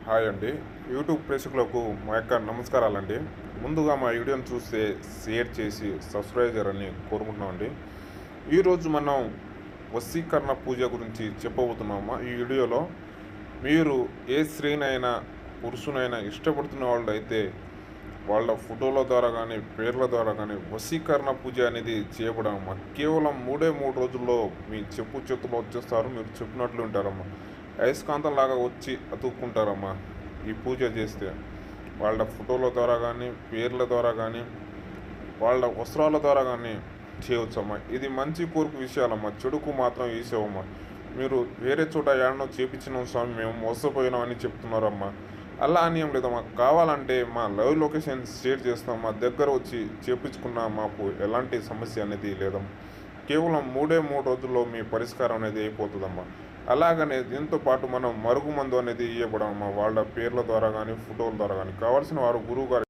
Hi అండి. YouTube ప్రేక్షకులకు మా యొక్క నమస్కారాలండి. ముందుగా మా వీడియోని చూస్తే షేర్ చేసి సబ్స్క్రైబ్ చేయాలని కోరుకుంటున్నామండి. ఈరోజు మనం వశీకరణ పూజ గురించి చెప్పబోతున్నాము. ఈ వీడియోలో మీరు ఏ స్త్రీనైనా పురుషునైనా ఇష్టపడుతున్న వాళ్ళు అయితే వాళ్ళ ఫోటోల ద్వారా కానీ పేర్ల ద్వారా కానీ వశీకరణ పూజ అనేది చేయబడమ్మా. కేవలం 3 రోజుల్లో మీ చెప్పు చేతుల్లో వచ్చేస్తారు. మీరు చెప్పినట్లు ఉంటారమ్మా. అయస్కాంతం లాగా వచ్చి అతుక్కుంటారమ్మా ఈ పూజ చేస్తే. వాళ్ళ ఫోటోల ద్వారా కానీ పేర్ల ద్వారా కానీ వాళ్ళ వస్త్రాల ద్వారా కానీ చేయవచ్చమ్మా. ఇది మంచి కోరిక విషయాలమ్మా. చెడుకు మాత్రం వేసేవమ్మా. మీరు వేరే చోట ఏడనో చేపించిన స్వామి మేము మోసపోయినామని చెప్తున్నారమ్మా. అలా అని ఏం లేదమ్మా. కావాలంటే మా లైవ్ లొకేషన్ షేర్ చేస్తాం. మా దగ్గర వచ్చి చేపించుకున్న మాకు ఎలాంటి సమస్య అనేది లేదమ్మా. కేవలం 3 రోజుల్లో మీ పరిష్కారం అనేది అయిపోతుందమ్మా. అలాగనే దీంతో పాటు మనం మరుగుమందు అనేది ఇవ్వబడమ్మా. వాళ్ళ పేర్ల ద్వారా కానీ ఫోటోల ద్వారా కానీ కావాల్సిన వారు గురువు గారు